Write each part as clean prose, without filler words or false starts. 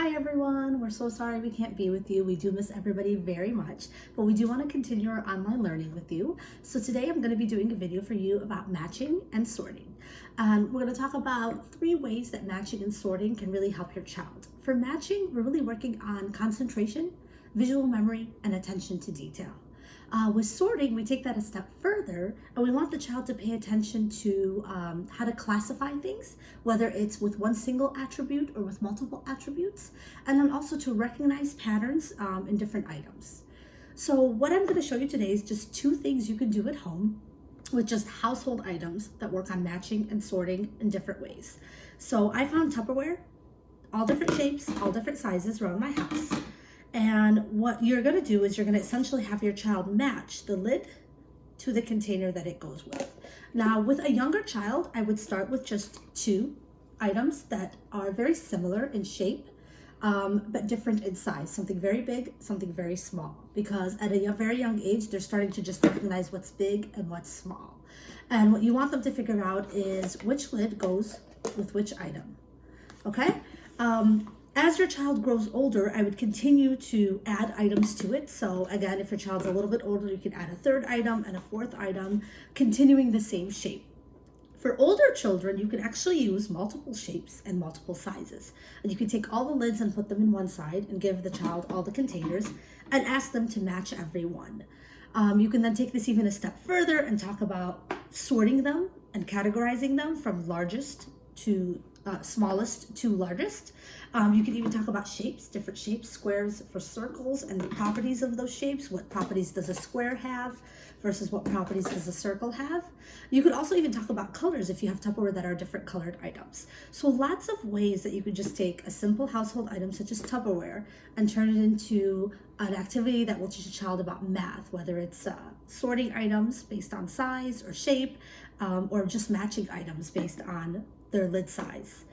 Hi everyone, we're so sorry we can't be with you. We do miss everybody very much, but we do want to continue our online learning with you. So today I'm going to be doing a video for you about matching and sorting. We're going to talk about 3 ways that matching and sorting can really help your child. For matching, we're really working on concentration, visual memory, and attention to detail. With sorting, we take that a step further, and we want the child to pay attention to how to classify things, whether it's with one single attribute or with multiple attributes, and then also to recognize patterns in different items. So what I'm going to show you today is just 2 things you can do at home with just household items that work on matching and sorting in different ways. So I found Tupperware, all different shapes, all different sizes around my house. And what you're going to do is you're going to essentially have your child match the lid to the container that it goes with. Now, with a younger child, I would start with just 2 items that are very similar in shape, but different in size. Something very big, something very small. Because at a very young age, they're starting to just recognize what's big and what's small. And what you want them to figure out is which lid goes with which item. Okay? As your child grows older, I would continue to add items to it. So again, if your child's a little bit older, you can add a 3rd item and a 4th item, continuing the same shape. For older children, you can actually use multiple shapes and multiple sizes. And you can take all the lids and put them in one side and give the child all the containers and ask them to match every one. You can then take this even a step further and talk about sorting them and categorizing them from largest to smallest to largest. You can even talk about shapes, different shapes, squares for circles, and the properties of those shapes. What properties does a square have versus what properties does a circle have? You could also even talk about colors if you have Tupperware that are different colored items. So lots of ways that you could just take a simple household item such as Tupperware and turn it into an activity that will teach a child about math, whether it's sorting items based on size or shape, or just matching items based on their lid size.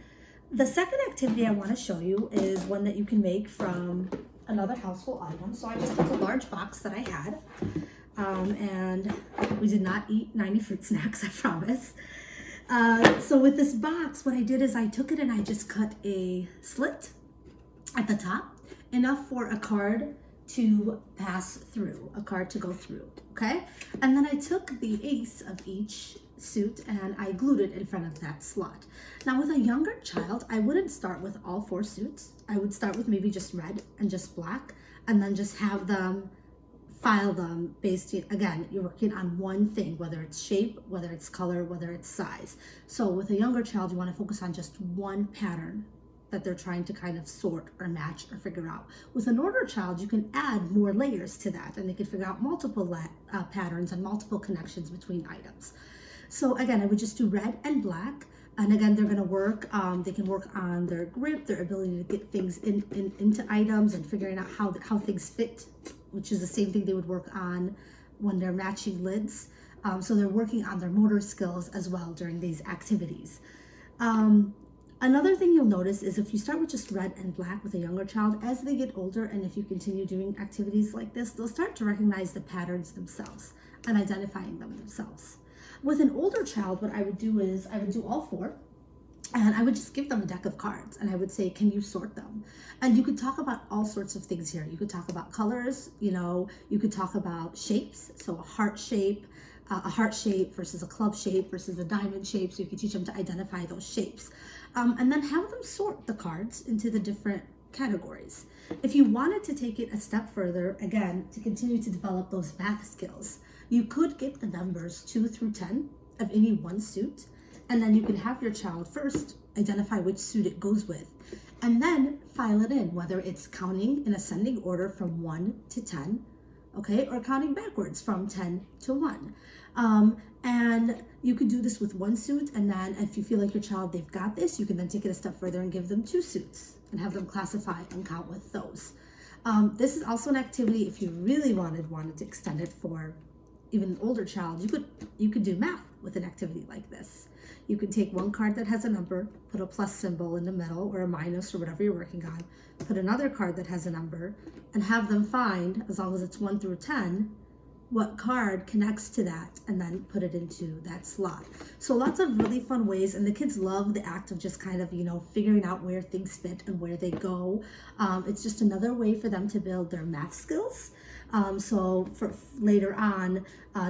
The second activity I want to show you is one that you can make from another household item. So I just took a large box that I had, and we did not eat 90 fruit snacks, I promise. So with this box, what I did is I took it and I just cut a slit at the top, enough for a card to pass through, a card to go through, okay? And then I took the ace of each suit and I glued it in front of that slot. Now with a younger child, I wouldn't start with all 4 suits. I would start with maybe just red and just black, and then just have them file them based, again, you're working on one thing, whether it's shape, whether it's color, whether it's size. So with a younger child, you want to focus on just one pattern that they're trying to kind of sort or match or figure out. With an older child, you can add more layers to that, and they can figure out multiple patterns and multiple connections between items. So again, I would just do red and black. And again, they're gonna work, they can work on their grip, their ability to get things into items and figuring out how things fit, which is the same thing they would work on when they're matching lids. So they're working on their motor skills as well during these activities. Another thing you'll notice is if you start with just red and black with a younger child, as they get older, and if you continue doing activities like this, they'll start to recognize the patterns themselves and identifying them themselves. With an older child, what I would do is I would do all 4, and I would just give them a deck of cards, and I would say, can you sort them? And you could talk about all sorts of things here. You could talk about colors, you could talk about shapes, so a heart shape versus a club shape versus a diamond shape, so you could teach them to identify those shapes. And then have them sort the cards into the different categories. If you wanted to take it a step further, again, to continue to develop those math skills, you could get the numbers 2 through 10 of any one suit, and then you can have your child first identify which suit it goes with, and then file it in, whether it's counting in ascending order from 1 to 10, okay, or counting backwards from 10 to 1. And you could do this with 1 suit, and then if you feel like your child, they've got this, you can then take it a step further and give them 2 suits and have them classify and count with those. This is also an activity, if you really wanted to extend it for even an older child, you could do math with an activity like this. You could take one card that has a number, put a plus symbol in the middle or a minus or whatever you're working on, put another card that has a number, and have them find, as long as it's 1 through 10, what card connects to that, and then put it into that slot. So lots of really fun ways, and the kids love the act of just kind of, figuring out where things fit and where they go. It's just another way for them to build their math skills. So for later on,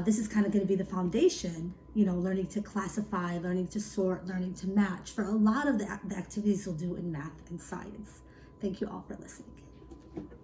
this is kind of going to be the foundation, learning to classify, learning to sort, learning to match for a lot of the activities you'll do in math and science. Thank you all for listening.